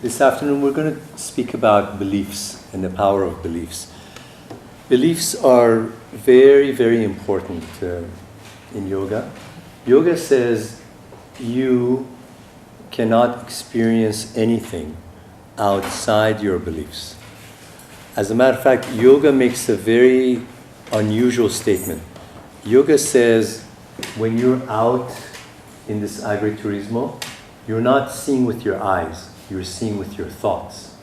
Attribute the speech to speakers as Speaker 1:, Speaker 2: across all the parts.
Speaker 1: This afternoon we're going to speak about beliefs and the power of beliefs. Beliefs are very, very important in yoga. Yoga says you cannot experience anything outside your beliefs. As a matter of fact, yoga makes a very unusual statement. Yoga says when you're out in this agriturismo, you're not seeing with your eyes, you're seeing with your thoughts.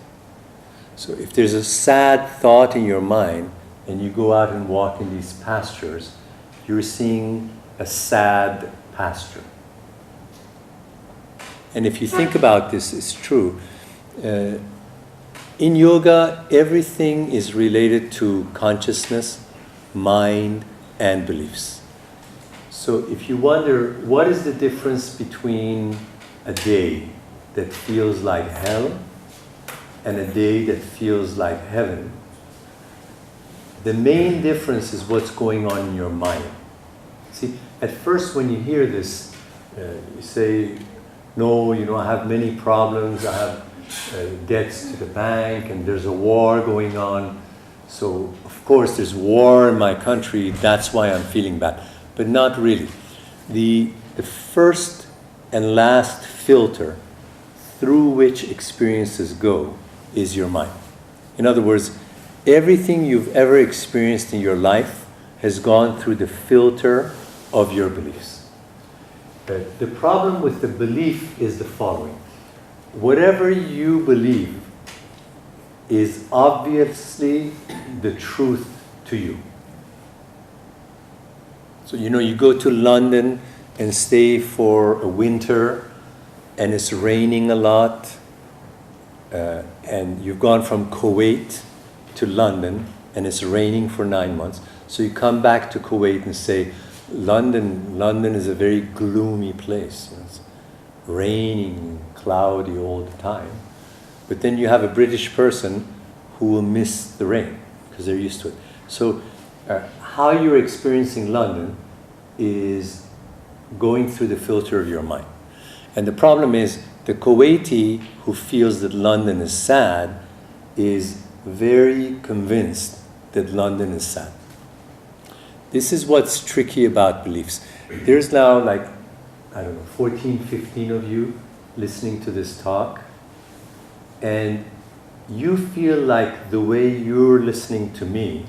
Speaker 1: So if there's a sad thought in your mind and you go out and walk in these pastures, you're seeing a sad pasture. And if you think about this, it's true. In yoga, everything is related to consciousness, mind, and beliefs. So if you wonder, what is the difference between a day that feels like hell and a day that feels like heaven? The main difference is what's going on in your mind. See, at first when you hear this, you say, no, I have many problems, I have debts to the bank, and there's a war going on. So, of course, there's war in my country, that's why I'm feeling bad. But not really. The first and last filter through which experiences go is your mind. In other words, everything you've ever experienced in your life has gone through the filter of your beliefs. The problem with the belief is the following. Whatever you believe is obviously the truth to you. So, you go to London and stay for a winter and it's raining a lot, and you've gone from Kuwait to London and it's raining for 9 months. So you come back to Kuwait and say, London is a very gloomy place. It's raining, cloudy all the time. But then you have a British person who will miss the rain because they're used to it. So how you're experiencing London is going through the filter of your mind. And the problem is the Kuwaiti who feels that London is sad is very convinced that London is sad. This is what's tricky about beliefs. There's now 14, 15 of you listening to this talk, and you feel like the way you're listening to me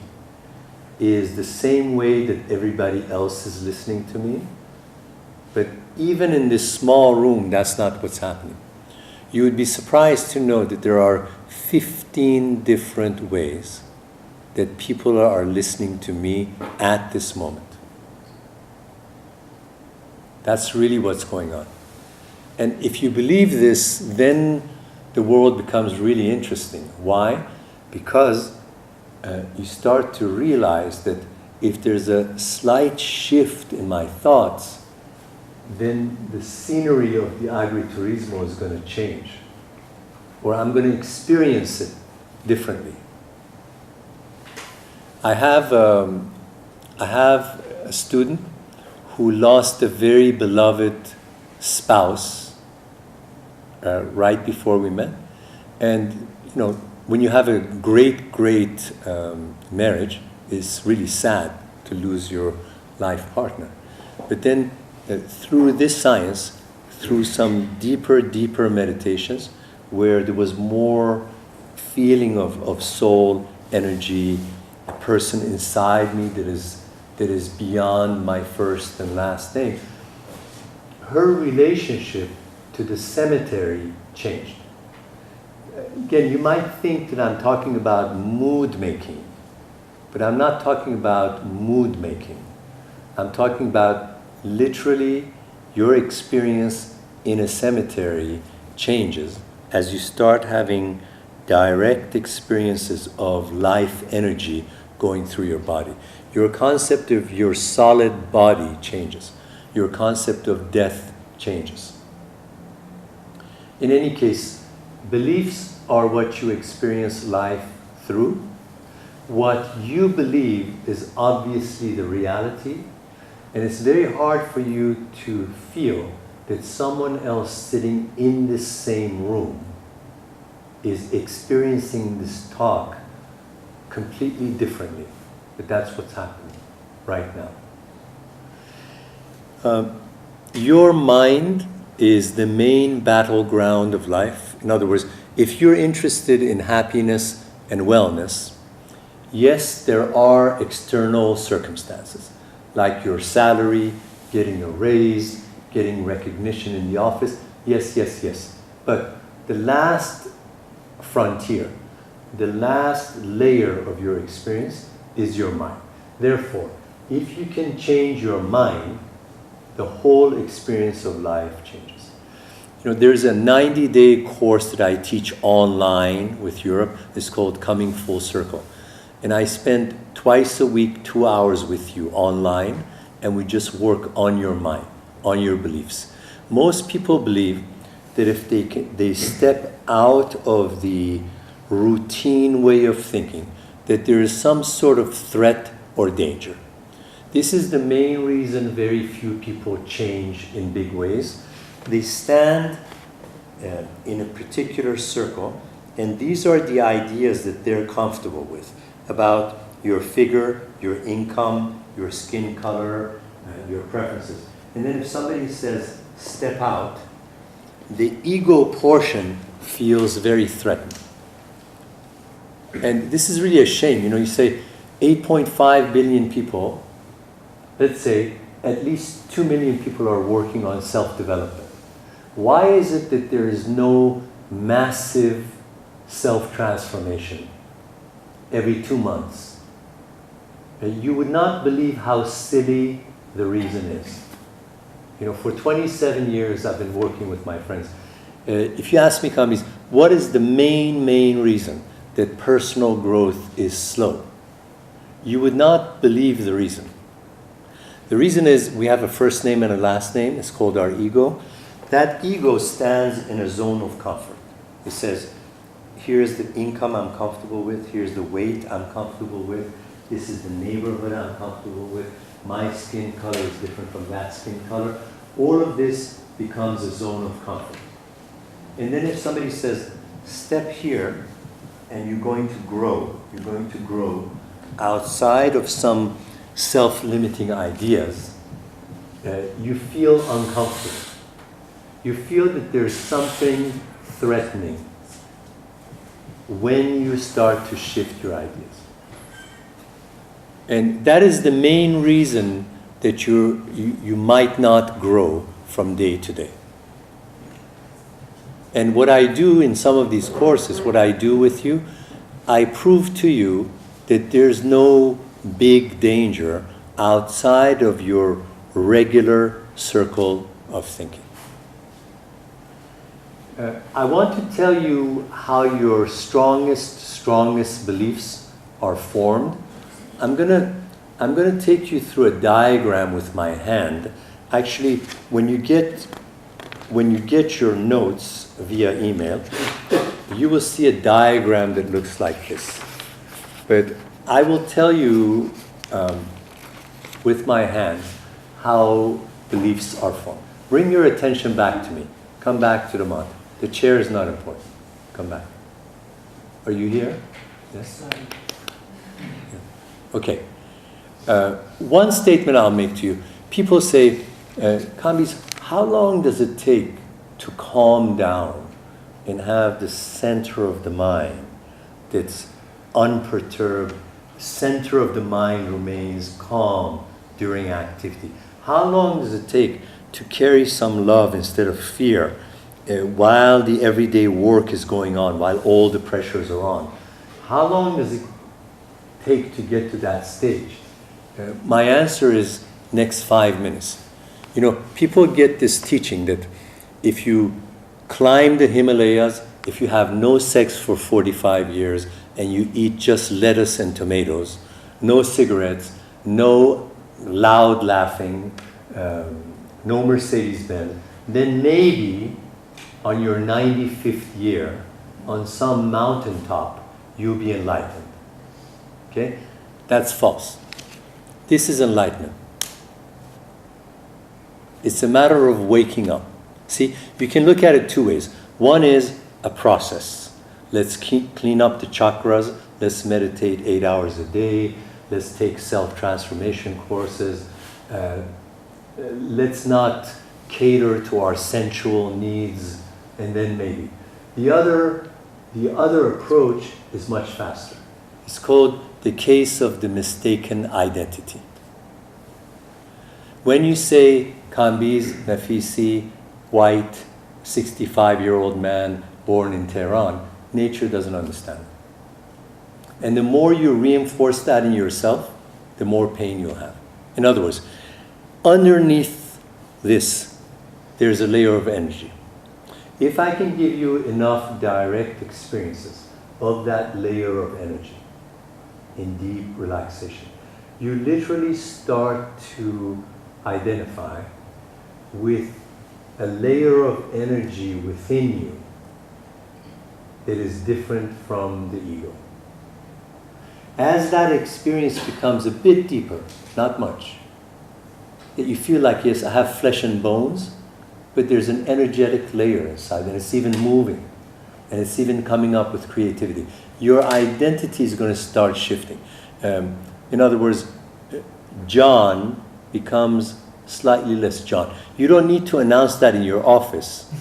Speaker 1: is the same way that everybody else is listening to me. But even in this small room, that's not what's happening. You would be surprised to know that there are 15 different ways that people are listening to me at this moment. That's really what's going on. And if you believe this, then the world becomes really interesting. Why? Because you start to realize that if there's a slight shift in my thoughts, then the scenery of the agriturismo is going to change. Or I'm going to experience it differently. I have a student who lost a very beloved spouse right before we met. And, when you have a great marriage, it's really sad to lose your life partner. But then through this science, through some deeper meditations, where there was more feeling of soul, energy, a person inside me that is beyond my first and last name, her relationship to the cemetery changed. Again, you might think that I'm talking about mood making, but I'm not talking about mood making. I'm talking about literally your experience in a cemetery changes as you start having direct experiences of life energy going through your body. Your concept of your solid body changes. Your concept of death changes. In any case, beliefs are what you experience life through. What you believe is obviously the reality, and it's very hard for you to feel that someone else sitting in this same room is experiencing this talk completely differently. But that's what's happening right now. Your mind is the main battleground of life. In other words, if you're interested in happiness and wellness, yes, there are external circumstances, like your salary, getting a raise, getting recognition in the office. Yes, yes, yes. But the last frontier, the last layer of your experience is your mind. Therefore, if you can change your mind, the whole experience of life changes. You know, there's a 90-day course that I teach online with Europe. It's called Coming Full Circle. And I spend twice a week, 2 hours with you online, and we just work on your mind, on your beliefs. Most people believe that if they step out of the routine way of thinking, that there is some sort of threat or danger. This is the main reason very few people change in big ways. They stand in a particular circle, and these are the ideas that they're comfortable with about your figure, your income, your skin color, your preferences. And then if somebody says, step out, the ego portion feels very threatened. And this is really a shame. You know, you say 8.5 billion people, let's say at least 2 million people are working on self-development. Why is it that there is no massive self-transformation every 2 months? You would not believe how silly the reason is. You know, for 27 years I've been working with my friends. If you ask me, Kambiz, what is the main reason that personal growth is slow? You would not believe the reason. The reason is we have a first name and a last name. It's called our ego. That ego stands in a zone of comfort. It says, here's the income I'm comfortable with. Here's the weight I'm comfortable with. This is the neighborhood I'm comfortable with. My skin color is different from that skin color. All of this becomes a zone of comfort. And then if somebody says, step here, and you're going to grow outside of some self-limiting ideas, you feel uncomfortable. You feel that there's something threatening when you start to shift your ideas. And that is the main reason that you might not grow from day to day. And what I do in some of these courses, what I do with you, I prove to you that there's no big danger outside of your regular circle of thinking. I want to tell you how your strongest beliefs are formed. I'm gonna take you through a diagram with my hand. Actually, when you get your notes via email, you will see a diagram that looks like this. But I will tell you with my hands how beliefs are formed. Bring your attention back to me. Come back to the mat. The chair is not important. Come back. Are you here? Yes? Okay. One statement I'll make to you. People say, Kambiz, how long does it take to calm down and have the center of the mind that's unperturbed? Center of the mind remains calm during activity. How long does it take to carry some love instead of fear while the everyday work is going on, while all the pressures are on? How long does it take to get to that stage? My answer is next 5 minutes. You know, people get this teaching that if you climb the Himalayas, if you have no sex for 45 years and you eat just lettuce and tomatoes, no cigarettes, no loud laughing, no Mercedes-Benz, then maybe on your 95th year, on some mountaintop, you'll be enlightened. Okay? That's false. This is enlightenment. It's a matter of waking up. See, you can look at it two ways. One is a process. let's clean up the chakras, let's meditate 8 hours a day, let's take self-transformation courses, let's not cater to our sensual needs, and then maybe. The other approach is much faster. It's called the case of the mistaken identity. When you say Kambiz Naficy, white, 65-year-old man, born in Tehran, nature doesn't understand. And the more you reinforce that in yourself, the more pain you'll have. In other words, underneath this, there's a layer of energy. If I can give you enough direct experiences of that layer of energy in deep relaxation, you literally start to identify with a layer of energy within you that is different from the ego. As that experience becomes a bit deeper, not much, that you feel like, yes, I have flesh and bones, but there's an energetic layer inside, and it's even moving, and it's even coming up with creativity. Your identity is going to start shifting. In other words, John becomes slightly less John. You don't need to announce that in your office,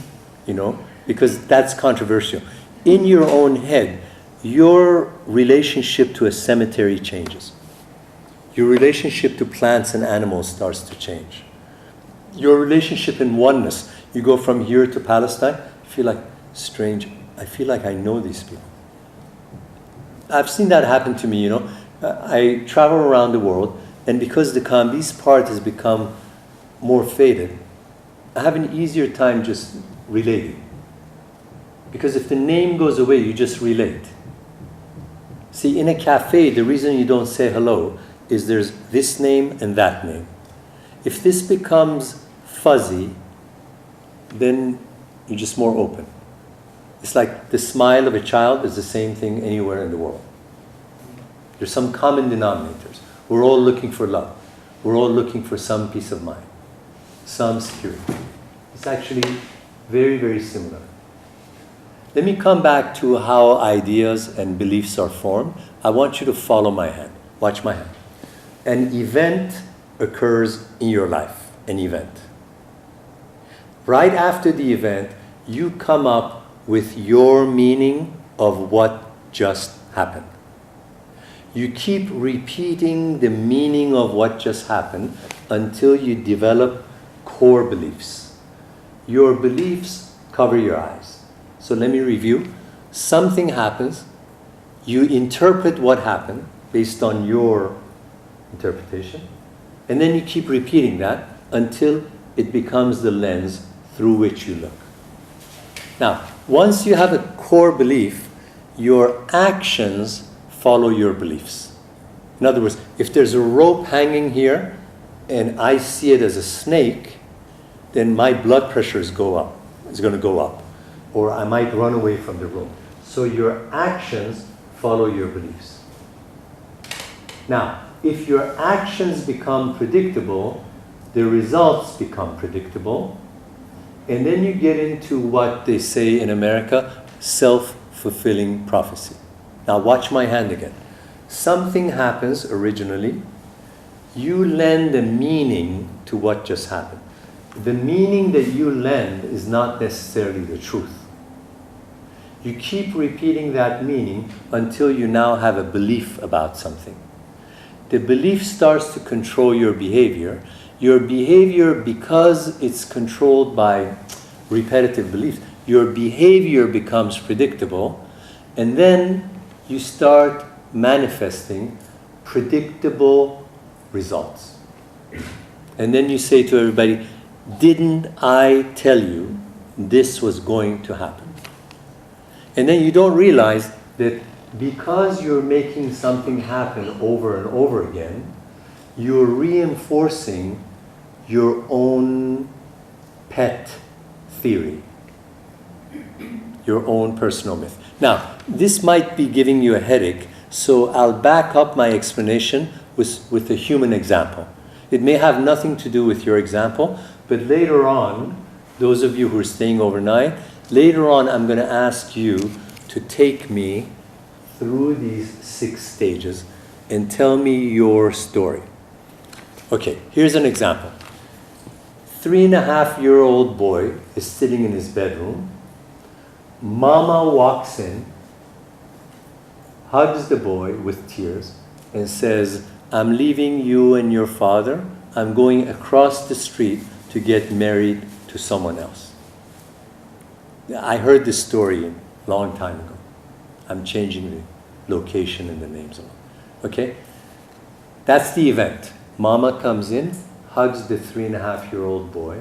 Speaker 1: because that's controversial. In your own head, your relationship to a cemetery changes. Your relationship to plants and animals starts to change. Your relationship in oneness, you go from here to Palestine, you feel like, strange, I feel like I know these people. I've seen that happen to me, I travel around the world, and because the Kambiz part has become more faded, I have an easier time just relating. Because if the name goes away, you just relate. See, in a cafe, the reason you don't say hello is there's this name and that name. If this becomes fuzzy, then you're just more open. It's like the smile of a child is the same thing anywhere in the world. There's some common denominators. We're all looking for love. We're all looking for some peace of mind, some security. It's actually very, very similar. Let me come back to how ideas and beliefs are formed. I want you to follow my hand. Watch my hand. An event occurs in your life, an event. Right after the event, you come up with your meaning of what just happened. You keep repeating the meaning of what just happened until you develop core beliefs. Your beliefs cover your eyes. So let me review. Something happens. You interpret what happened based on your interpretation. And then you keep repeating that until it becomes the lens through which you look. Now, once you have a core belief, your actions follow your beliefs. In other words, if there's a rope hanging here and I see it as a snake, then my blood pressure is going to go up. Or I might run away from the room. So your actions follow your beliefs. Now, if your actions become predictable, the results become predictable, and then you get into what they say in America, self-fulfilling prophecy. Now watch my hand again. Something happens originally, you lend a meaning to what just happened. The meaning that you lend is not necessarily the truth. You keep repeating that meaning until you now have a belief about something. The belief starts to control your behavior. Your behavior, because it's controlled by repetitive beliefs, your behavior becomes predictable, and then you start manifesting predictable results. And then you say to everybody, didn't I tell you this was going to happen? And then you don't realize that because you're making something happen over and over again, you're reinforcing your own pet theory, your own personal myth. Now, this might be giving you a headache, so I'll back up my explanation with a human example. It may have nothing to do with your example, but later on, those of you who are staying overnight, later on I'm going to ask you to take me through these 6 stages and tell me your story. Okay, here's an example. 3.5-year-old boy is sitting in his bedroom. Mama walks in, hugs the boy with tears, and says, "I'm leaving you and your father. I'm going across the street to get married to someone else." I heard this story a long time ago. I'm changing the location and the names of it. Okay? That's the event. Mama comes in, hugs the 3.5-year-old boy,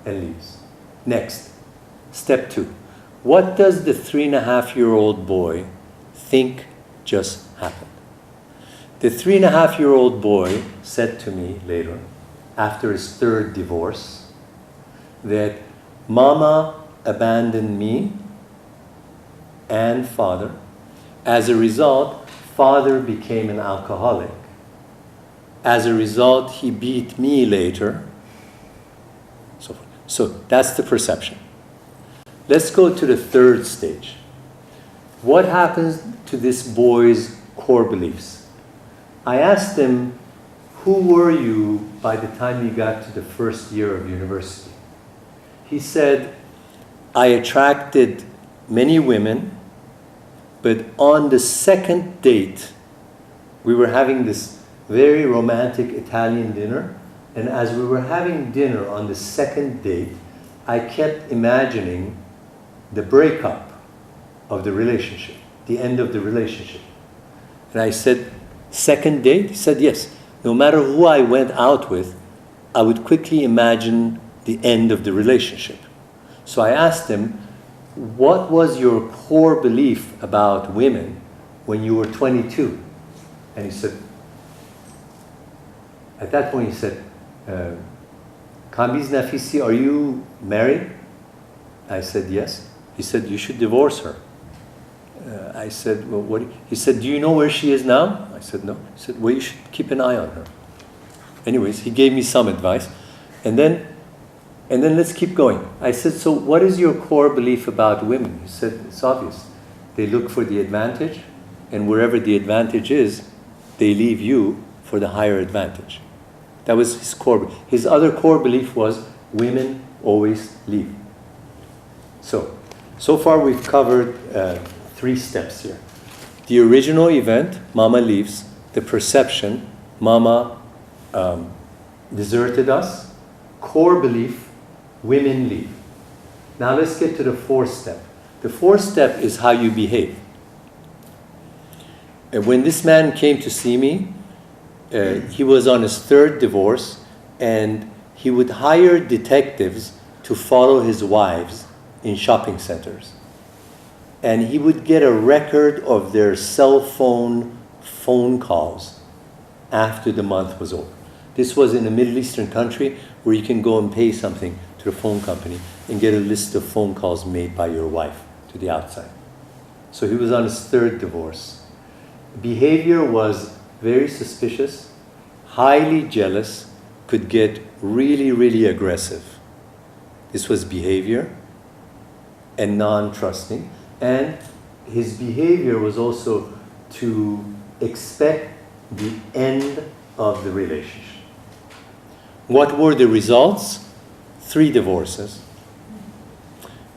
Speaker 1: and leaves. Next, step 2. What does the 3.5-year-old boy think just happened? The 3.5-year-old boy said to me later, after his 3rd divorce, that Mama abandoned me and father. As a result, father became an alcoholic. As a result, he beat me later. So forth. So that's the perception. Let's go to the 3rd stage. What happens to this boy's core beliefs? I asked him, who were you by the time you got to the 1st year of university? He said, I attracted many women, but on the 2nd date, we were having this very romantic Italian dinner, and as we were having dinner on the 2nd date, I kept imagining the breakup of the relationship, the end of the relationship. And I said, 2nd date? He said, yes. No matter who I went out with, I would quickly imagine the end of the relationship. So I asked him, what was your core belief about women when you were 22? And he said, at that point he said, Kambiz Naficy, are you married? I said, yes. He said, you should divorce her. I said, well, what? He said, do you know where she is now? I said, no. He said, well, you should keep an eye on her. Anyways, he gave me some advice. And then let's keep going. I said, so what is your core belief about women? He said, it's obvious. They look for the advantage, and wherever the advantage is, they leave you for the higher advantage. That was his core. His other core belief was women always leave. So far we've covered 3 steps here. The original event, Mama leaves. The perception, Mama deserted us. Core belief, women leave. Now let's get to the 4th step. The 4th step is how you behave. And when this man came to see me, he was on his 3rd divorce, and he would hire detectives to follow his wives in shopping centers. And he would get a record of their cell phone calls after the month was over. This was in a Middle Eastern country where you can go and pay something to the phone company and get a list of phone calls made by your wife to the outside. So he was on his 3rd divorce. Behavior was very suspicious, highly jealous, could get really, really aggressive. This was behavior, and non-trusting. And his behavior was also to expect the end of the relationship. What were the results? 3 divorces.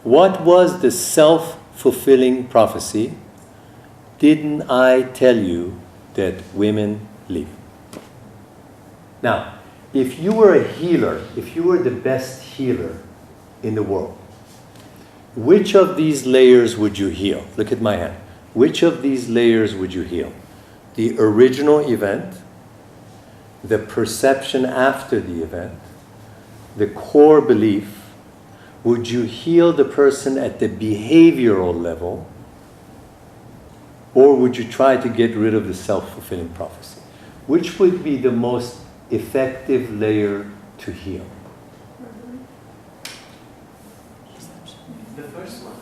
Speaker 1: What was the self-fulfilling prophecy? Didn't I tell you that women leave? Now, if you were a healer, if you were the best healer in the world, which of these layers would you heal? Look at my hand. Which of these layers would you heal? The original event, the perception after the event, the core belief. Would you heal the person at the behavioral level, or would you try to get rid of the self-fulfilling prophecy? Which would be the most effective layer to heal?
Speaker 2: The first one.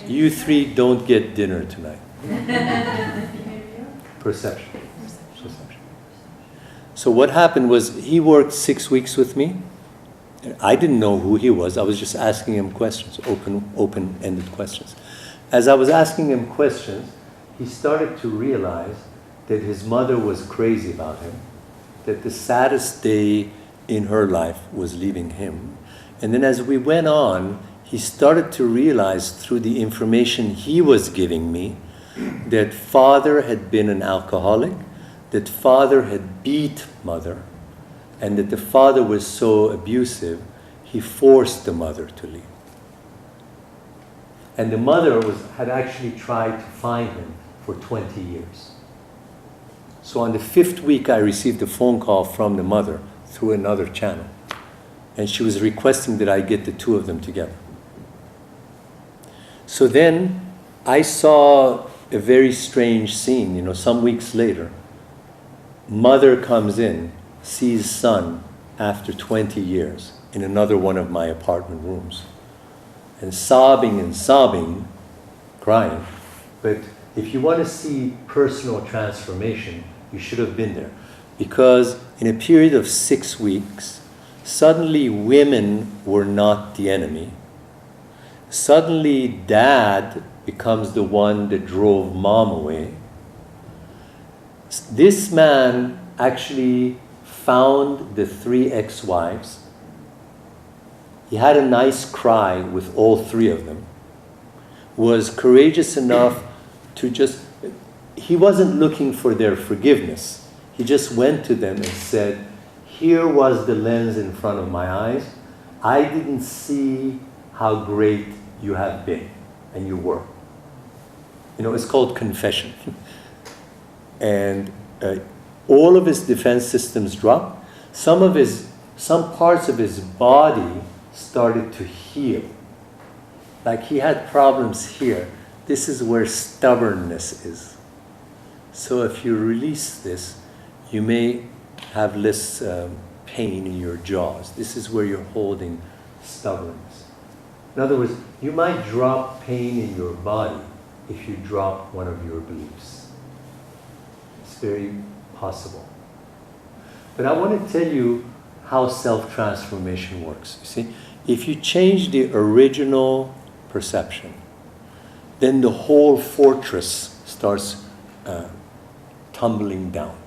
Speaker 1: You 3 don't get dinner tonight. Perception. So what happened was he worked 6 weeks with me. I didn't know who he was. I was just asking him questions, open-ended questions. as I was asking him questions, he started to realize that his mother was crazy about him, that the saddest day in her life was leaving him. And then as we went on, he started to realize through the information he was giving me that father had been an alcoholic, that father had beat mother, and that the father was so abusive, he forced the mother to leave. And the mother had actually tried to find him for 20 years. So on the 5th week, I received a phone call from the mother through another channel. And she was requesting that I get the two of them together. So then I saw a very strange scene, some weeks later. Mother comes in, sees son after 20 years in another one of my apartment rooms. And sobbing, crying. But if you want to see personal transformation, you should have been there. Because in a period of 6 weeks, suddenly women were not the enemy. Suddenly dad becomes the one that drove mom away. This man actually found the 3 ex-wives. He had a nice cry with all 3 of them. Was courageous enough to he wasn't looking for their forgiveness. He just went to them and said, here was the lens in front of my eyes. I didn't see how great you have been, and you were. It's called confession. And all of his defense systems dropped. Some parts of his body started to heal. Like he had problems here. This is where stubbornness is. So if you release this, you may have less pain in your jaws. This is where you're holding stubbornness. In other words, you might drop pain in your body if you drop one of your beliefs. It's very possible. But I want to tell you how self-transformation works. You see, if you change the original perception, then the whole fortress starts tumbling down.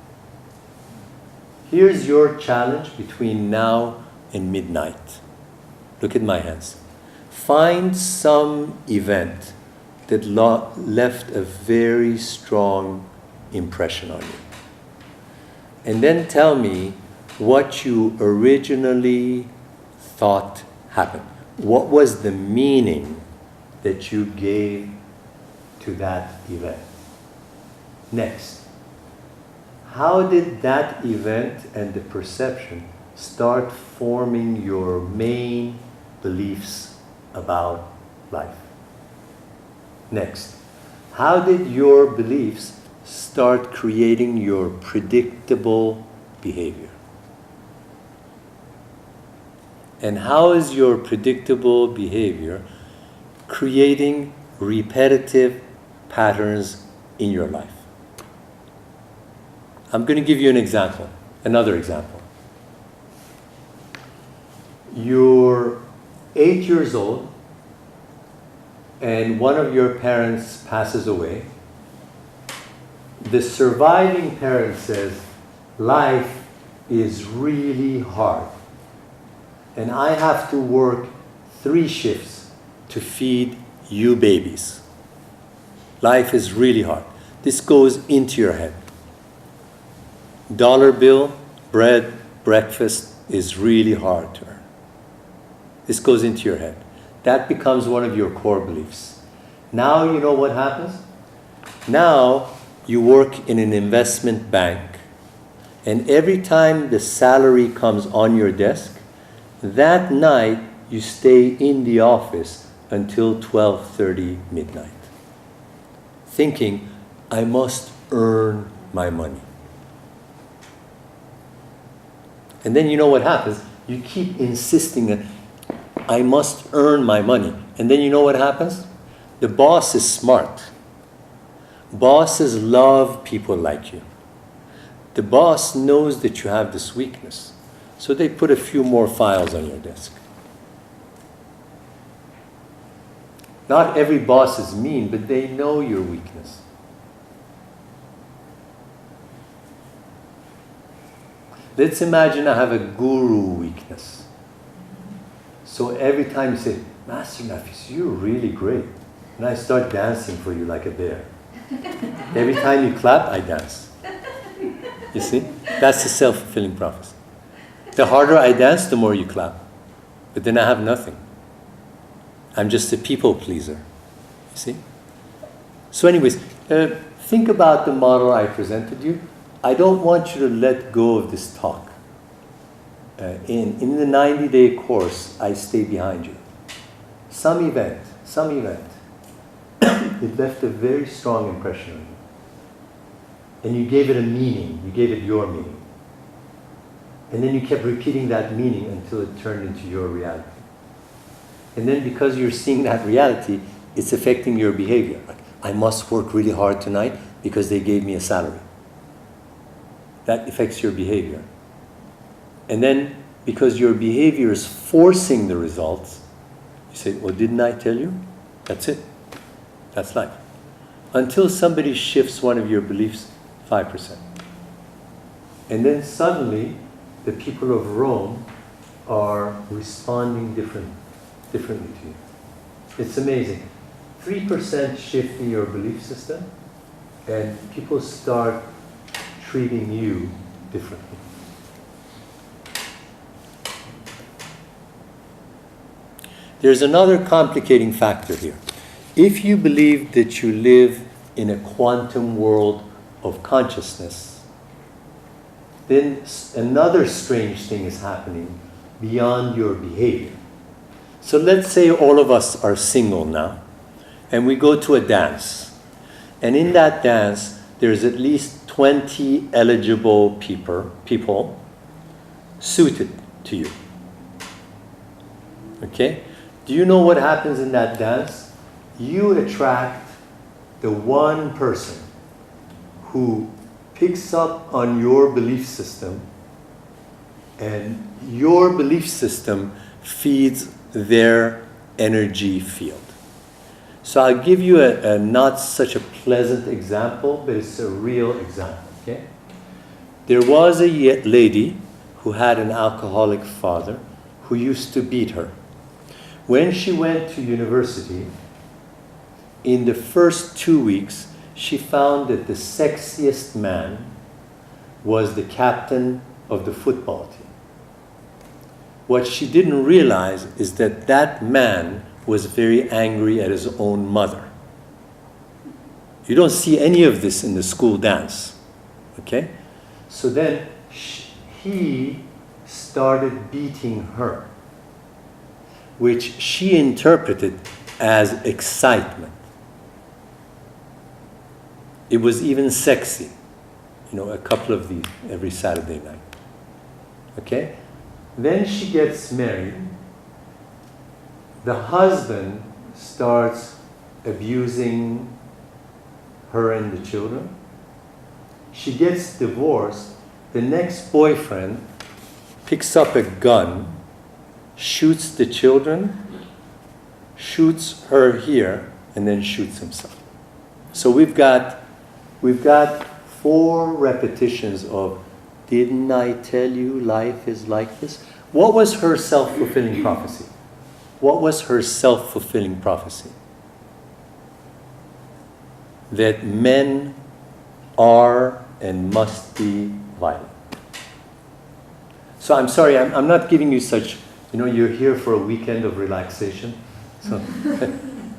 Speaker 1: Here's your challenge between now and midnight. Look at my hands. Find some event that left a very strong impression on you. And then tell me what you originally thought happened. What was the meaning that you gave to that event? Next, how did that event and the perception start forming your main beliefs about life? Next, how did your beliefs start creating your predictable behavior? And how is your predictable behavior creating repetitive patterns in your life? I'm going to give you an example, another example. You're 8 years old and one of your parents passes away. The surviving parent says, life is really hard and I have to work 3 shifts to feed you babies. Life is really hard. This goes into your head. Dollar bill, bread, breakfast is really hard to earn. This goes into your head. That becomes one of your core beliefs. Now you know what happens? Now you work in an investment bank, and every time the salary comes on your desk, that night you stay in the office until 12:30 midnight, thinking, I must earn my money. And then you know what happens? You keep insisting that I must earn my money. And then you know what happens? The boss is smart. Bosses love people like you. The boss knows that you have this weakness. So they put a few more files on your desk. Not every boss is mean, but they know your weakness. Let's imagine I have a guru weakness. So every time you say, Master Naficy, you're really great. And I start dancing for you like a bear. Every time you clap, I dance. You see? That's the self-fulfilling prophecy. The harder I dance, the more you clap. But then I have nothing. I'm just a people pleaser. You see? So anyways, think about the model I presented you. I don't want you to let go of this talk. In the 90-day course, I stay behind you. Some event, it left a very strong impression on you. And you gave it a meaning, you gave it your meaning. And then you kept repeating that meaning until it turned into your reality. And then because you're seeing that reality, it's affecting your behavior. Like, I must work really hard tonight because they gave me a salary. That affects your behavior. And then, because your behavior is forcing the results, you say, well, didn't I tell you? That's it. That's life. Until somebody shifts one of your beliefs 5%. And then suddenly, the people of Rome are responding differently to you. It's amazing. 3% shift in your belief system, and people start treating you differently. There's another complicating factor here. If you believe that you live in a quantum world of consciousness, then another strange thing is happening beyond your behavior. So let's say all of us are single now, and we go to a dance. And in that dance, there's at least 20 eligible people suited to you. Okay? Do you know what happens in that dance? You attract the one person who picks up on your belief system, and your belief system feeds their energy field. So I'll give you a not such a pleasant example, but it's a real example, okay? There was a lady who had an alcoholic father who used to beat her. When she went to university, in the first 2 weeks, she found that the sexiest man was the captain of the football team. What she didn't realize is that that man was very angry at his own mother. You don't see any of this in the school dance, okay? So then he started beating her, which she interpreted as excitement. It was even sexy, a couple of these every Saturday night, okay? Then she gets married. The husband starts abusing her and the children. She gets divorced. The next boyfriend picks up a gun, shoots the children, shoots her here, and then shoots himself. So we've got 4 repetitions of, didn't I tell you life is like this? What was her self-fulfilling prophecy? What was her self-fulfilling prophecy? That men are and must be violent. So I'm sorry, I'm not giving you such, you're here for a weekend of relaxation. So,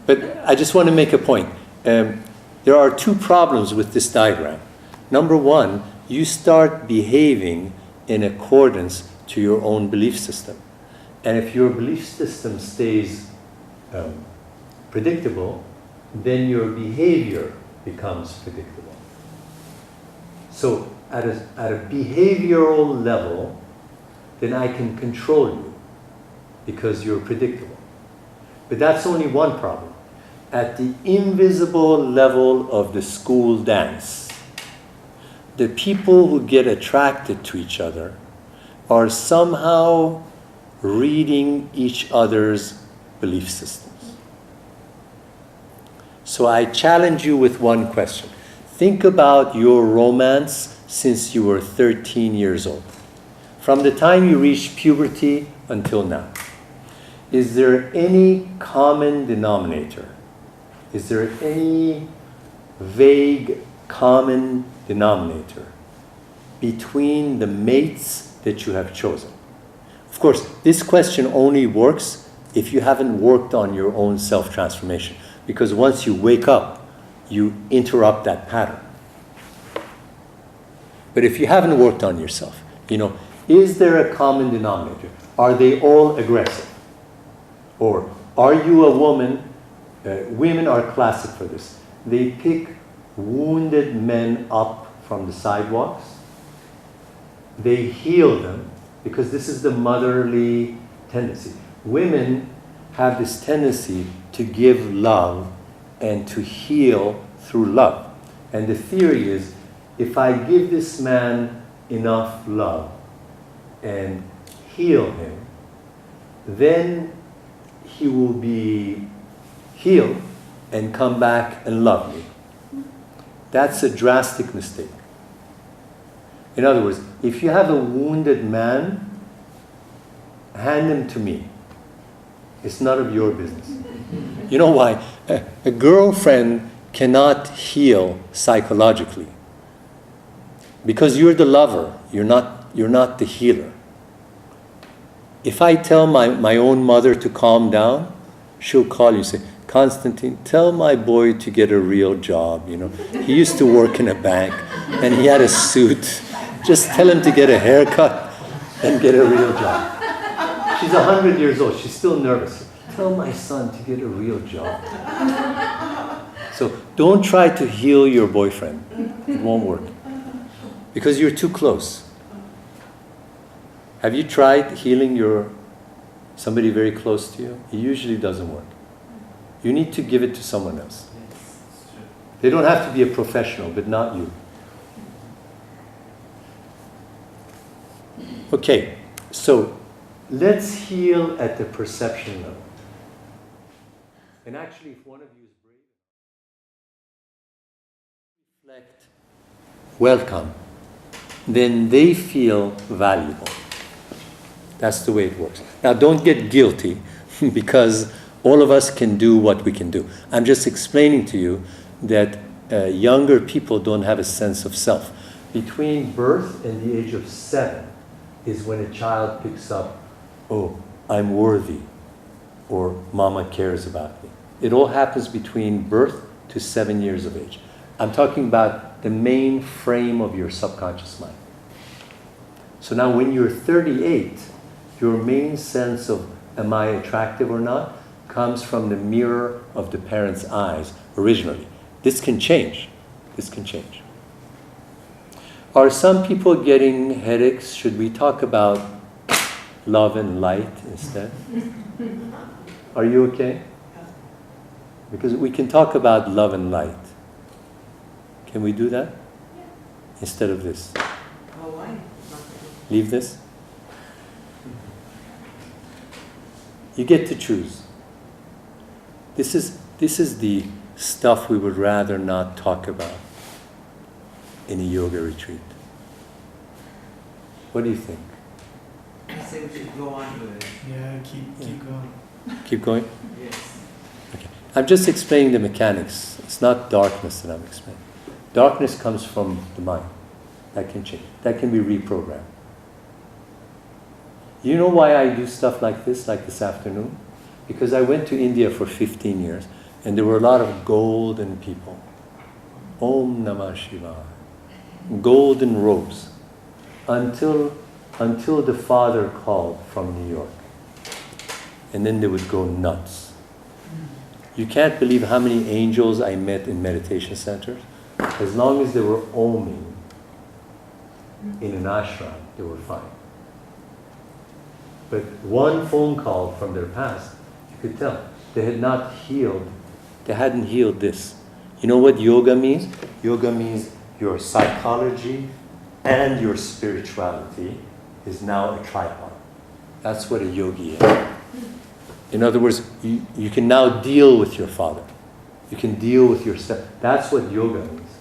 Speaker 1: but I just want to make a point. There are 2 problems with this diagram. Number 1, you start behaving in accordance to your own belief system. And if your belief system stays predictable, then your behavior becomes predictable. So at a behavioral level, then I can control you because you're predictable. But that's only one problem. At the invisible level of the school dance, the people who get attracted to each other are somehow reading each other's belief systems. So I challenge you with one question. Think about your romance since you were 13 years old. From the time you reached puberty until now. Is there any common denominator? Is there any vague common denominator between the mates that you have chosen? Of course, this question only works if you haven't worked on your own self-transformation. Because once you wake up, you interrupt that pattern. But if you haven't worked on yourself, is there a common denominator? Are they all aggressive? Or are you a woman? Women are classic for this. They pick wounded men up from the sidewalks. They heal them because this is the motherly tendency. Women have this tendency to give love and to heal through love. And the theory is, if I give this man enough love and heal him, then he will be healed and come back and love me. That's a drastic mistake. In other words, if you have a wounded man, hand him to me. It's none of your business. You know why? A girlfriend cannot heal psychologically. Because you're the lover, you're not the healer. If I tell my own mother to calm down, she'll call you and say, Constantine, tell my boy to get a real job. He used to work in a bank and he had a suit. Just tell him to get a haircut and get a real job. She's 100 years old. She's still nervous. Tell my son to get a real job. So don't try to heal your boyfriend. It won't work. Because you're too close. Have you tried healing somebody very close to you? It usually doesn't work. You need to give it to someone else. They don't have to be a professional, but not you. Okay, so let's heal at the perception level. And actually, if one of you is brave, reflect, welcome, then they feel valuable. That's the way it works. Now, don't get guilty because all of us can do what we can do. I'm just explaining to you that younger people don't have a sense of self. Between birth and the age of 7 is when a child picks up, oh, I'm worthy, or mama cares about me. It all happens between birth to 7 years of age. I'm talking about the main frame of your subconscious mind. So now when you're 38, your main sense of am I attractive or not comes from the mirror of the parent's eyes originally. This can change. This can change. Are some people getting headaches? Should we talk about love and light instead? Are you okay? Because we can talk about love and light. Can we do that? Instead of this?
Speaker 2: Oh, why?
Speaker 1: Leave this? You get to choose. This is the stuff we would rather not talk about in a yoga retreat. What do you think?
Speaker 2: I say we should go on with it.
Speaker 3: Yeah, keep going.
Speaker 1: Keep going?
Speaker 2: Yes.
Speaker 1: Okay. I'm just explaining the mechanics. It's not darkness that I'm explaining. Darkness comes from the mind. That can change. That can be reprogrammed. You know why I do stuff like this afternoon? Because I went to India for 15 years and there were a lot of golden people. Om Namah Shivaya. Golden robes. Until the father called from New York. And then they would go nuts. You can't believe how many angels I met in meditation centers. As long as they were oming in an ashram, they were fine. But one phone call from their past, you could tell they had not healed. They hadn't healed this. You know what yoga means? Yoga means your psychology and your spirituality is now a tripod. That's what a yogi is. In other words, you can now deal with your father. You can deal with your step. That's what yoga means.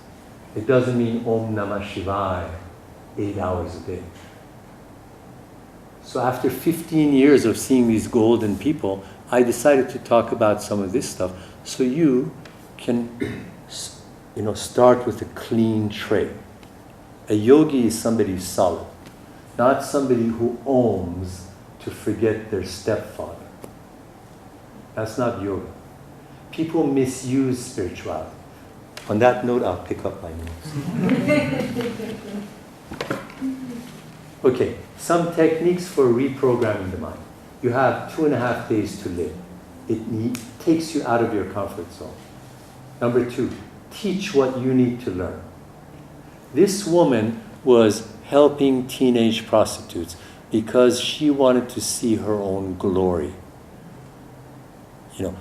Speaker 1: It doesn't mean Om Namah Shivaya 8 hours a day. So after 15 years of seeing these golden people, I decided to talk about some of this stuff so you can, start with a clean tray. A yogi is somebody who's solid, not somebody who ohms to forget their stepfather. That's not yoga. People misuse spirituality. On that note, I'll pick up my notes. Okay, some techniques for reprogramming the mind. You have 2.5 days to live. It takes you out of your comfort zone. Number 2, teach what you need to learn. This woman was helping teenage prostitutes because she wanted to see her own glory.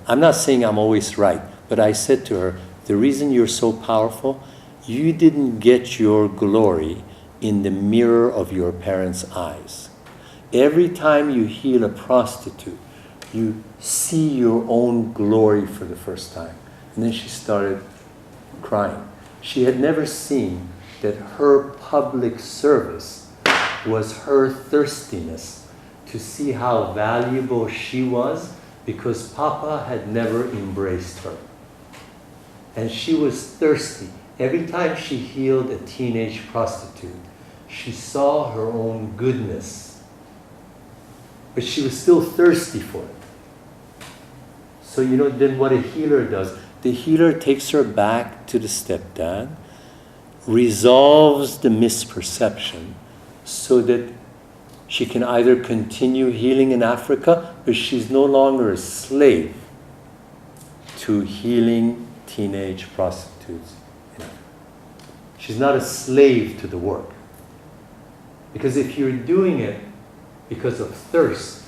Speaker 1: I'm not saying I'm always right, but I said to her, the reason you're so powerful, you didn't get your glory in the mirror of your parents' eyes. Every time you heal a prostitute, you see your own glory for the first time. And then she started crying. She had never seen that her public service was her thirstiness to see how valuable she was because Papa had never embraced her. And she was thirsty. Every time she healed a teenage prostitute, she saw her own goodness. But she was still thirsty for it. So then what a healer does, the healer takes her back to the stepdad, resolves the misperception so that she can either continue healing in Africa, but she's no longer a slave to healing teenage prostitutes in Africa. She's not a slave to the work. Because if you're doing it because of thirst,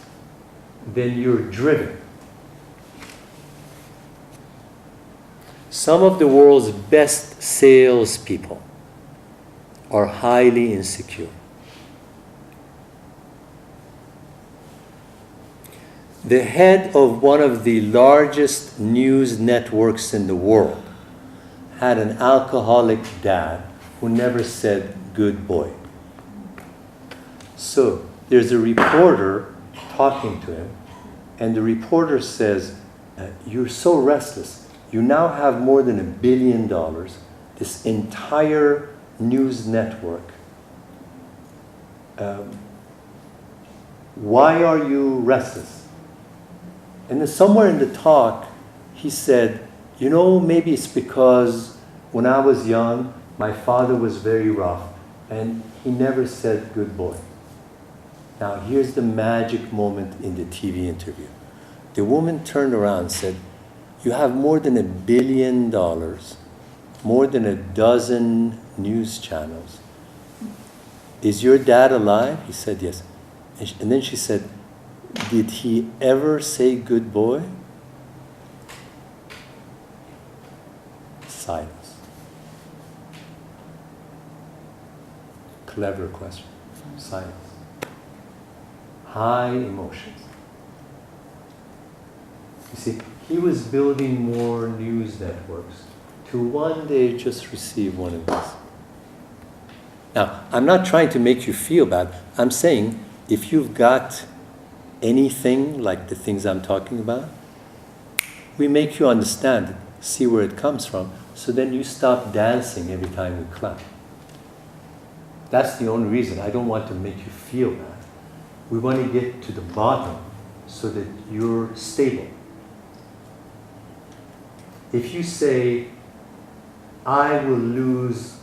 Speaker 1: then you're driven. Some of the world's best salespeople are highly insecure. The head of one of the largest news networks in the world had an alcoholic dad who never said good boy. So there's a reporter talking to him, and the reporter says, you're so restless. You now have more than $1 billion, this entire news network. Why are you restless? And then somewhere in the talk, he said, maybe it's because when I was young, my father was very rough, and he never said good boy. Now, here's the magic moment in the TV interview. The woman turned around and said, you have more than $1 billion, more than a dozen news channels. Is your dad alive? He said, yes. And then she said, did he ever say good boy? Silence. Clever question. Silence. High emotions. You see, he was building more news networks to one day just receive one of these. Now, I'm not trying to make you feel bad. I'm saying if you've got anything like the things I'm talking about, we make you understand it, see where it comes from, so then you stop dancing every time we clap. That's the only reason. I don't want to make you feel bad. We want to get to the bottom so that you're stable. If you say, I will lose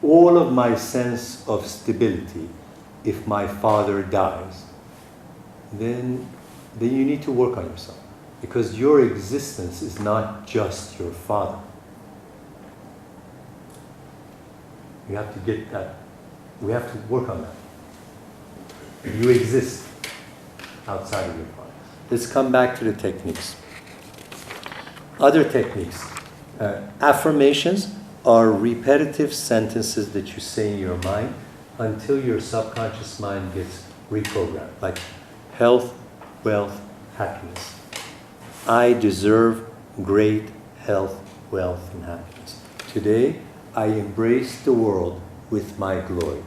Speaker 1: all of my sense of stability if my father dies, then you need to work on yourself. Because your existence is not just your father. You have to get that. We have to work on that. You exist outside of your father. Let's come back to the techniques. Other techniques. Affirmations are repetitive sentences that you say in your mind until your subconscious mind gets reprogrammed. Like health, wealth, happiness. I deserve great health, wealth, and happiness. Today, I embrace the world with my glory.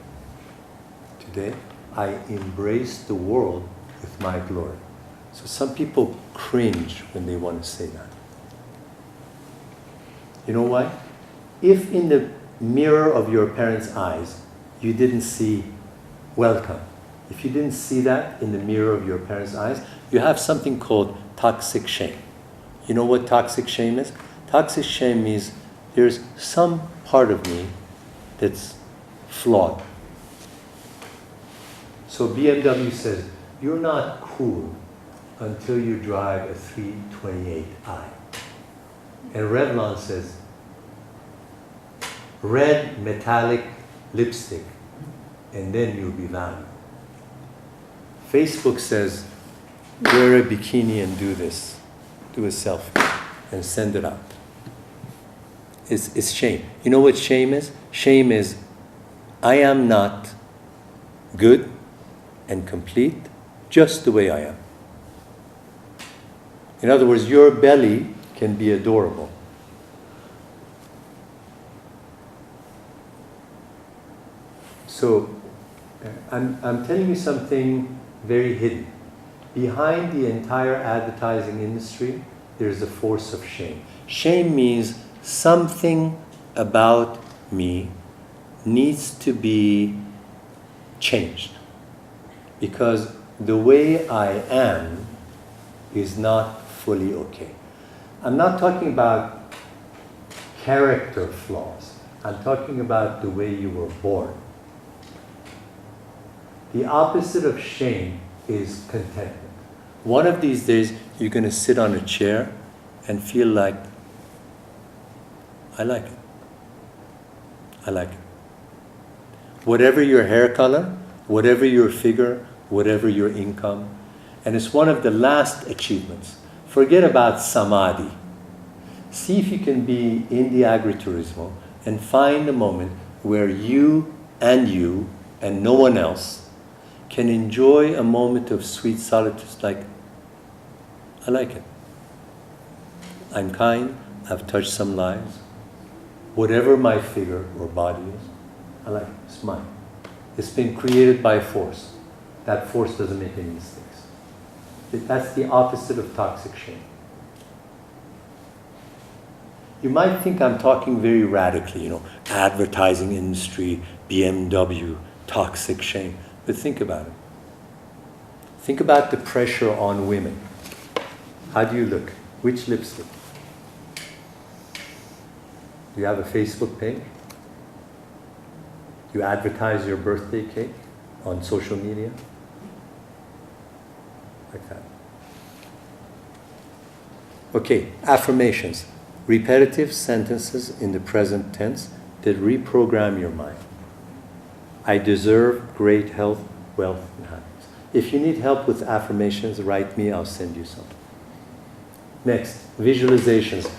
Speaker 1: Today, I embrace the world with my glory. So some people cringe when they want to say that. You know why? If in the mirror of your parents' eyes, you didn't see welcome, if you didn't see that in the mirror of your parents' eyes, you have something called toxic shame. You know what toxic shame is? Toxic shame means there's some part of me that's flawed. So BMW says, you're not cool until you drive a 328i. And Revlon says, red metallic lipstick, and then you'll be valuable. Facebook says, wear a bikini and do this. Do a selfie and send it out. It's shame. You know what shame is? Shame is, I am not good and complete just the way I am. In other words, your belly can be adorable. So, I'm telling you something very hidden. Behind the entire advertising industry, there's a force of shame. Shame means something about me needs to be changed. Because the way I am is not fully okay. I'm not talking about character flaws. I'm talking about the way you were born. The opposite of shame is contentment. One of these days, you're going to sit on a chair and feel like, I like it. I like it. Whatever your hair color, whatever your figure, whatever your income, and it's one of the last achievements. Forget about samadhi. See if you can be in the agriturismo and find a moment where you and no one else can enjoy a moment of sweet solitude like, I like it. I'm kind, I've touched some lives. Whatever my figure or body is, I like it, it's mine. It's been created by force. That force doesn't make any mistakes. That's the opposite of toxic shame. You might think I'm talking very radically, advertising industry, BMW, toxic shame. But think about it. Think about the pressure on women. How do you look? Which lipstick? Do you have a Facebook page? Do you advertise your birthday cake on social media? Like that. Okay, affirmations. Repetitive sentences in the present tense that reprogram your mind. I deserve great health, wealth, and happiness. If you need help with affirmations, write me, I'll send you some. Next, visualizations.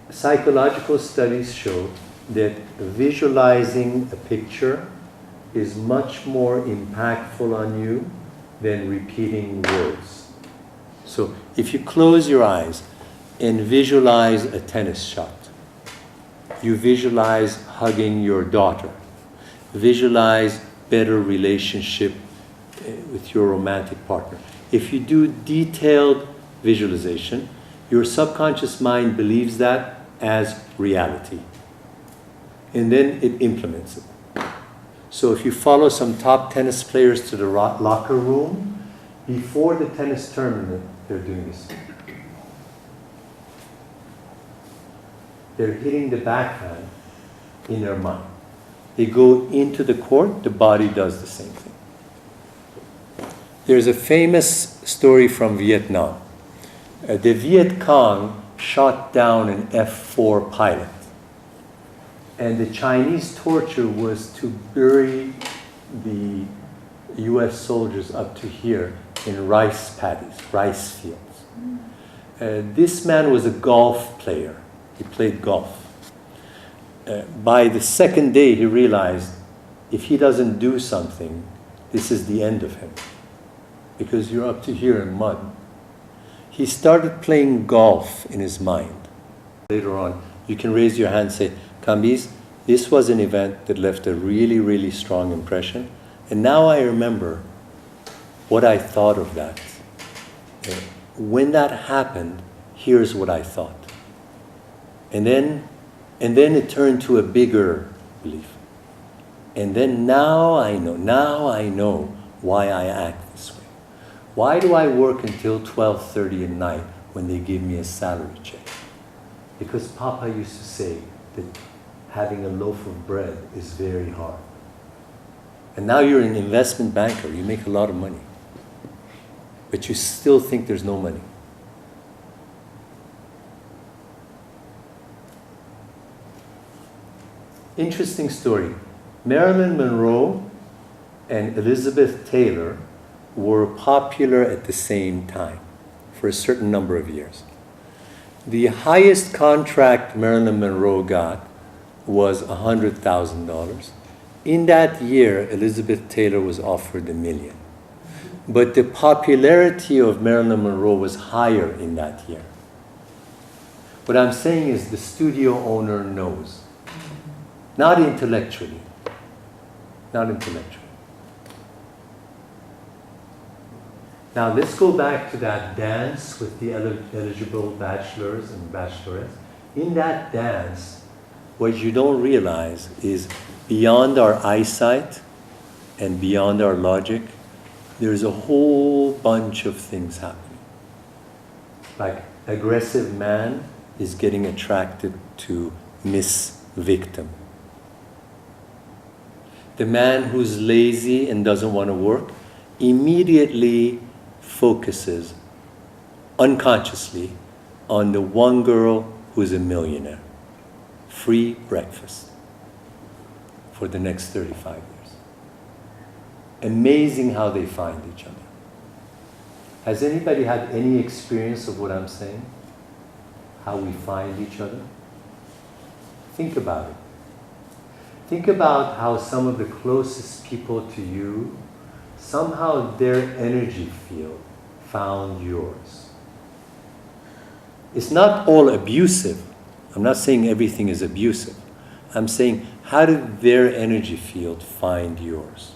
Speaker 1: Psychological studies show that visualizing a picture is much more impactful on you than repeating words. So if you close your eyes and visualize a tennis shot, you visualize hugging your daughter, visualize better relationship with your romantic partner. If you do detailed visualization, your subconscious mind believes that as reality. And then it implements it. So if you follow some top tennis players to the locker room, before the tennis tournament, they're doing this. They're hitting the backhand in their mind. They go into the court, the body does the same thing. There's a famous story from Vietnam. The Viet Cong shot down an F-4 pilot. And the Chinese torture was to bury the US soldiers up to here in rice paddies, rice fields. This man was a golf player. He played golf. By the second day, he realized if he doesn't do something, this is the end of him. Because you're up to here in mud. he started playing golf in his mind. Later on, you can raise your hand and say, Kambiz, this was an event that left a really, really strong impression. And now I remember what I thought of that. When that happened, here's what I thought. And then it turned to a bigger belief. And then now I know why I act this way. Why do I work until 12:30 at night when they give me a salary check? Because Papa used to say that having a loaf of bread is very hard. And now you're an investment banker, you make a lot of money. But you still think there's no money. Interesting story. Marilyn Monroe and Elizabeth Taylor were popular at the same time for a certain number of years. The highest contract Marilyn Monroe got was $100,000. In that year, Elizabeth Taylor was offered $1 million. But the popularity of Marilyn Monroe was higher in that year. What I'm saying is the studio owner knows. Not intellectually. Not intellectually. Now let's go back to that dance with the eligible bachelors and bachelorettes. In that dance, what you don't realize is beyond our eyesight and beyond our logic, there's a whole bunch of things happening. Like aggressive man is getting attracted to Miss Victim. The man who's lazy and doesn't want to work immediately focuses unconsciously on the one girl who's a millionaire. Free breakfast for the next 35 years. Amazing how they find each other. Has anybody had any experience of what I'm saying? How we find each other? Think about it. Think about how some of the closest people to you, somehow their energy field found yours. It's not all abusive. I'm not saying everything is abusive. I'm saying, how did their energy field find yours?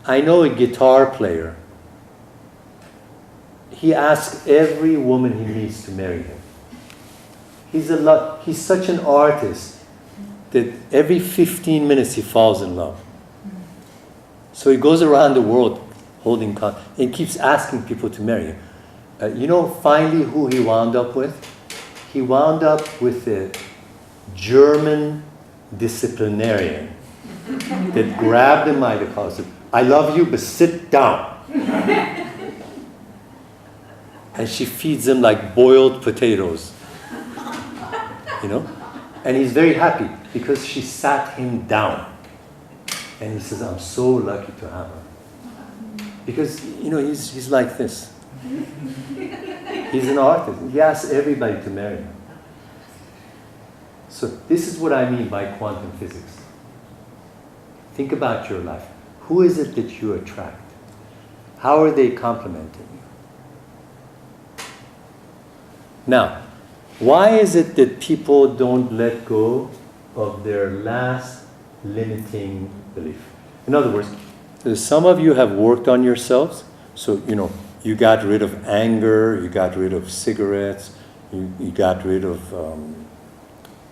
Speaker 1: I know a guitar player. He asks every woman he meets to marry him. He's such an artist that every 15 minutes he falls in love. So he goes around the world holding and keeps asking people to marry him. You know finally who he wound up with? He wound up with a German disciplinarian that grabbed him by the collar and said, I love you, but sit down. And she feeds him like boiled potatoes. You know? And he's very happy because she sat him down. And he says, I'm so lucky to have her. Because, you know, he's like this. He's an artist. He asks everybody to marry him. So this is what I mean by quantum physics. Think about your life. Who is it that you attract? How are they complementing you? Now, why is it that people don't let go of their last limiting belief? In other words, some of you have worked on yourselves. So, you know, you got rid of anger, you got rid of cigarettes, you got rid of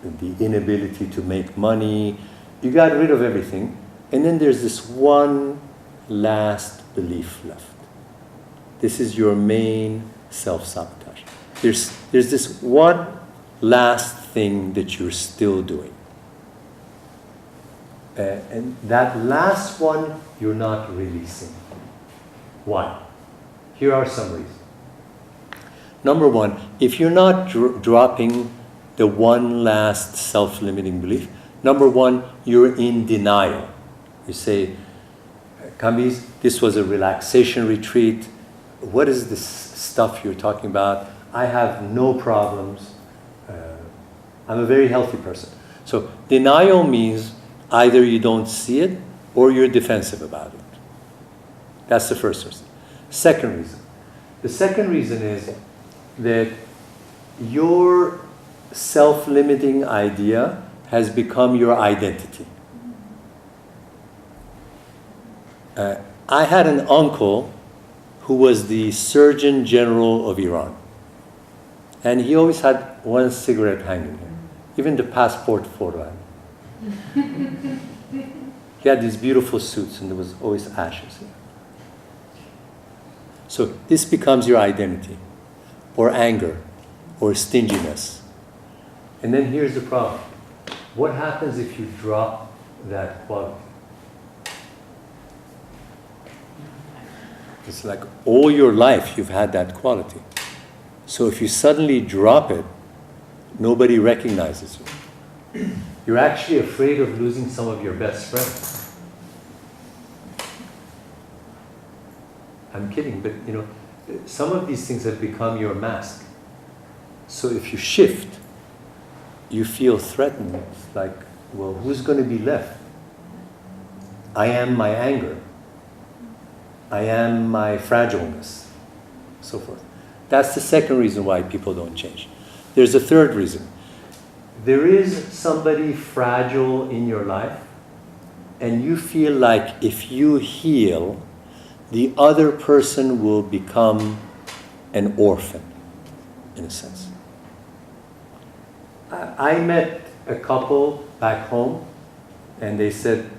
Speaker 1: the inability to make money, you got rid of everything. And then there's this one last belief left. This is your main self-sabotage. There's this one last thing that you're still doing. And that last one, you're not releasing. Why? Here are some reasons. Number one, if you're not dropping the one last self-limiting belief, number one, you're in denial. You say, Kambiz, this was a relaxation retreat. What is this stuff you're talking about? I have no problems. I'm a very healthy person. So denial means either you don't see it or you're defensive about it. That's the first reason. Second reason. The second reason is that your self-limiting idea has become your identity. I had an uncle who was the Surgeon General of Iran. And he always had one cigarette hanging here. Even the passport photo. He had these beautiful suits and there was always ashes here. So this becomes your identity, or anger, or stinginess. And then here's the problem. What happens if you drop that quality? It's like all your life you've had that quality. So if you suddenly drop it, nobody recognizes you. You're actually afraid of losing some of your best friends. I'm kidding, but you know, some of these things have become your mask. So if you shift, you feel threatened. It's like, well, who's going to be left? I am my anger. I am my fragileness, so forth. That's the second reason why people don't change. There's a third reason. There is somebody fragile in your life, and you feel like if you heal, the other person will become an orphan, in a sense. I met a couple back home, and they said,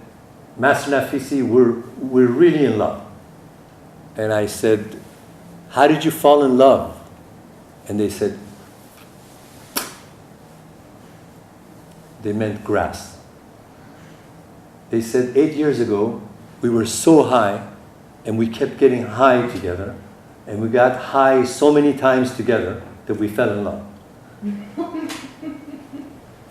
Speaker 1: Master Naficy, we're really in love. And I said, how did you fall in love? And they said, they meant grass. They said 8 years ago, we were so high, and we kept getting high together, and we got high so many times together that we fell in love.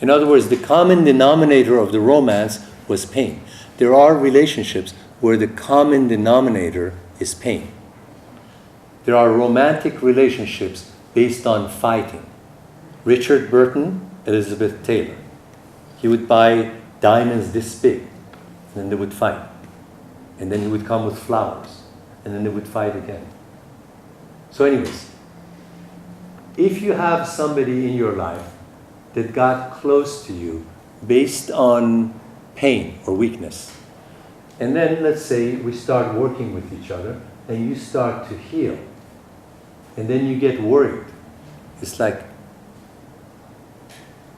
Speaker 1: In other words, the common denominator of the romance was pain. There are relationships where the common denominator is pain. There are romantic relationships based on fighting. Richard Burton, Elizabeth Taylor. He would buy diamonds this big, and then they would fight. And then he would come with flowers, and then they would fight again. So anyways, if you have somebody in your life that got close to you based on pain or weakness, and then let's say we start working with each other, and you start to heal, and then you get worried. It's like,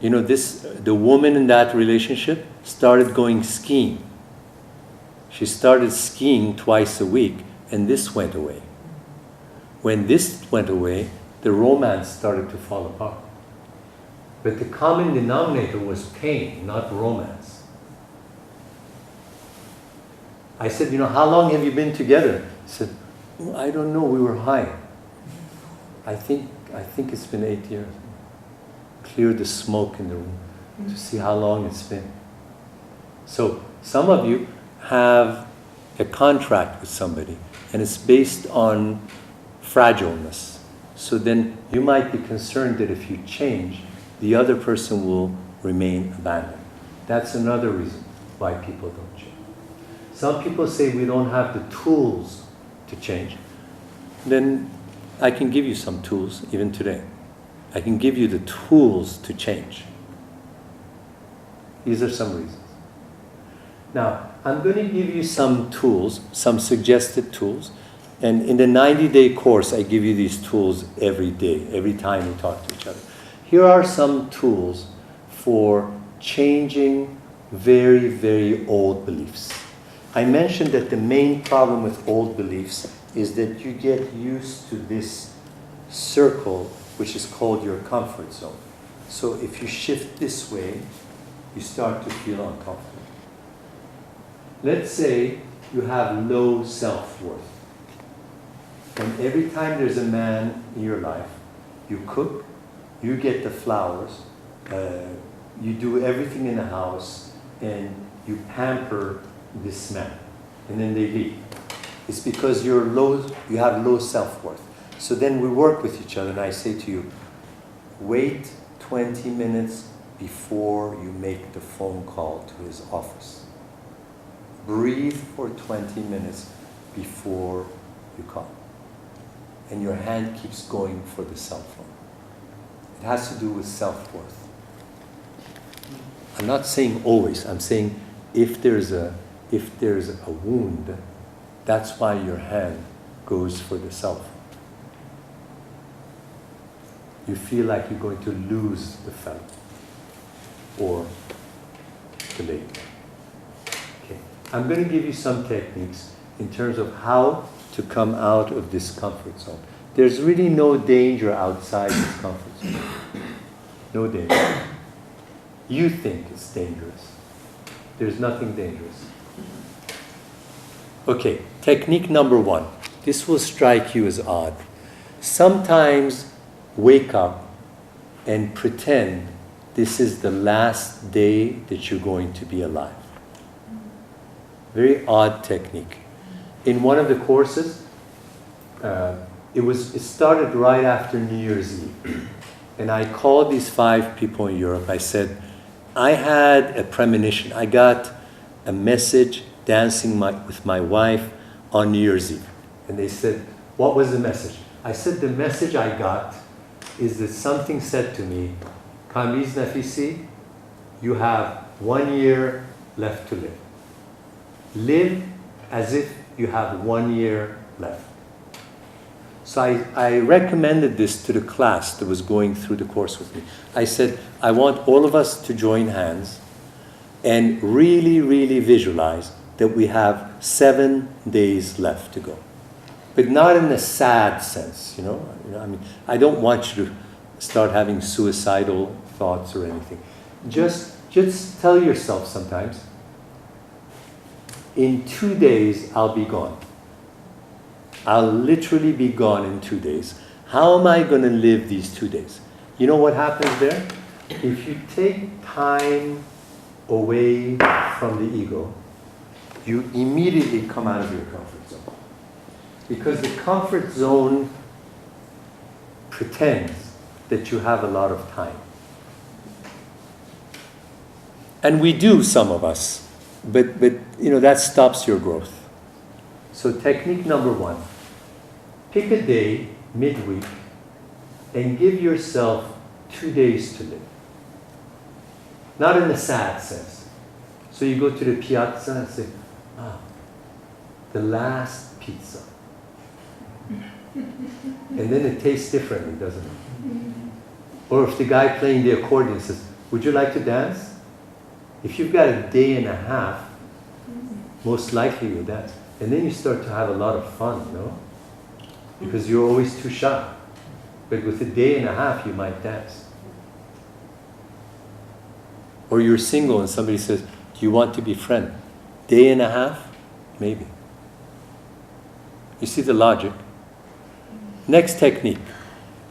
Speaker 1: you know, the woman in that relationship started going skiing. She started skiing twice a week, and this went away. When this went away, the romance started to fall apart. But the common denominator was pain, not romance. I said, you know, how long have you been together? He said, well, I don't know, we were high. I think it's been 8 years. Clear the smoke in the room to see how long it's been. So some of you have a contract with somebody, and it's based on fragileness. So then you might be concerned that if you change, the other person will remain abandoned. That's another reason why people don't change. Some people say we don't have the tools to change. Then I can give you some tools even today. I can give you the tools to change. These are some reasons. Now, I'm going to give you some tools, some suggested tools, and in the 90-day course, I give you these tools every day, every time we talk to each other. Here are some tools for changing very, very old beliefs. I mentioned that the main problem with old beliefs is that you get used to this circle, which is called your comfort zone. So if you shift this way, you start to feel uncomfortable. Let's say you have low self-worth. And every time there's a man in your life, you cook, you get the flowers, you do everything in the house, and you pamper this man. And then they leave. It's because you have low self-worth. So then we work with each other, and I say to you, wait 20 minutes before you make the phone call to his office. Breathe for 20 minutes before you call. And your hand keeps going for the cell phone. It has to do with self-worth. I'm not saying always. I'm saying if there's a wound, that's why your hand goes for the cell phone. You feel like you're going to lose the fellow or the lady. Okay. I'm going to give you some techniques in terms of how to come out of this comfort zone. There's really no danger outside this comfort zone. No danger. You think it's dangerous. There's nothing dangerous. Okay, technique number 1. This will strike you as odd. Sometimes wake up and pretend this is the last day that you're going to be alive. Very odd technique. In one of the courses, it started right after New Year's Eve. And I called these 5 people in Europe. I said, I had a premonition. I got a message dancing with my wife on New Year's Eve. And they said, what was the message? I said, the message I got is that something said to me, Kambiz Naficy, you have 1 year left to live. Live as if you have 1 year left. So I recommended this to the class that was going through the course with me. I said, I want all of us to join hands and really, really visualize that we have 7 days left to go. But not in a sad sense, you know. I mean, I don't want you to start having suicidal thoughts or anything. Just tell yourself sometimes, in 2 days, I'll be gone. I'll literally be gone in 2 days. How am I going to live these 2 days? You know what happens there? If you take time away from the ego, you immediately come out of your comfort zone. Because the comfort zone pretends that you have a lot of time. And we do, some of us, but you know, that stops your growth. So technique number 1, pick a day, midweek, and give yourself 2 days to live. Not in a sad sense. So you go to the piazza and say, the last pizza. And then it tastes differently, doesn't it? Or if the guy playing the accordion says, would you like to dance? If you've got a day and a half, most likely you'll dance. And then you start to have a lot of fun, no? Because you're always too shy. But with a day and a half, you might dance. Or you're single and somebody says, do you want to be friend? Day and a half? Maybe. You see the logic? Next technique.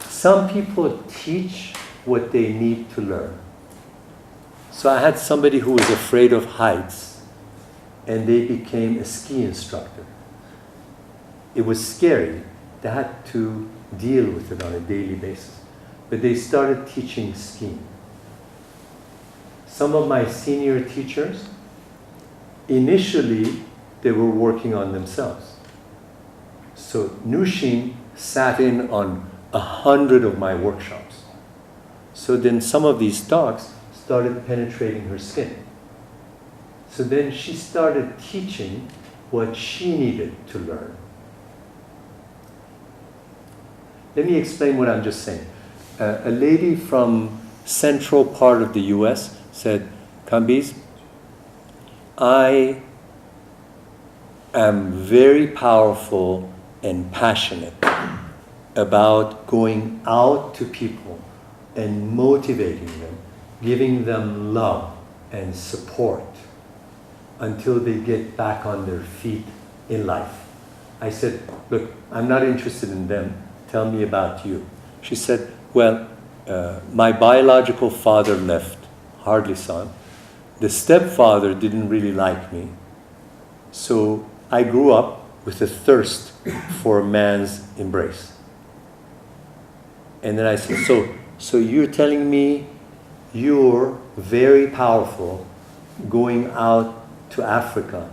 Speaker 1: Some people teach what they need to learn. So I had somebody who was afraid of heights, and they became a ski instructor. It was scary. They had to deal with it on a daily basis. But they started teaching skiing. Some of my senior teachers, initially, they were working on themselves. So Nushin sat in on 100 of my workshops. So then some of these talks started penetrating her skin. So then she started teaching what she needed to learn. Let me explain what I'm just saying. A lady from central part of the US said, Kambiz, I am very powerful and passionate about going out to people and motivating them, giving them love and support until they get back on their feet in life. I said, look, I'm not interested in them. Tell me about you. She said, well, my biological father left, hardly saw him. The stepfather didn't really like me. So I grew up with a thirst for a man's embrace. And then I said, so you're telling me you're very powerful going out to Africa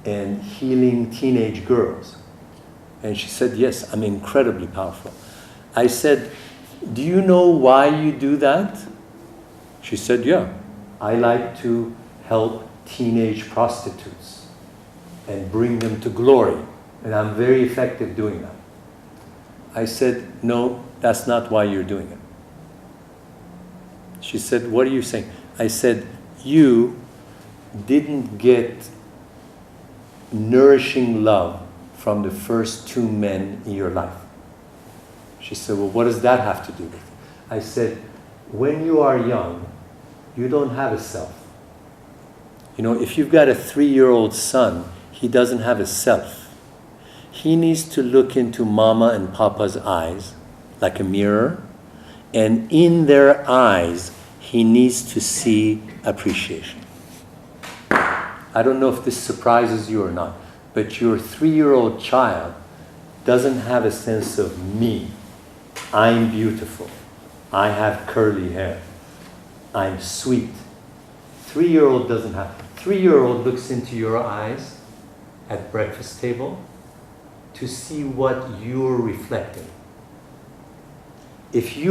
Speaker 1: and healing teenage girls. And she said, yes, I'm incredibly powerful. I said, do you know why you do that? She said, yeah, I like to help teenage prostitutes and bring them to glory. And I'm very effective doing that. I said, no, that's not why you're doing it. She said, what are you saying? I said, you didn't get nourishing love from the first 2 men in your life. She said, well, what does that have to do with it? I said, when you are young, you don't have a self. You know, if you've got a 3-year-old son, he doesn't have a self. He needs to look into mama and papa's eyes like a mirror, and in their eyes, he needs to see appreciation. I don't know if this surprises you or not, but your 3-year-old child doesn't have a sense of me. I'm beautiful. I have curly hair. I'm sweet. 3-year-old doesn't have. 3-year-old looks into your eyes at breakfast table to see what you're reflecting. If you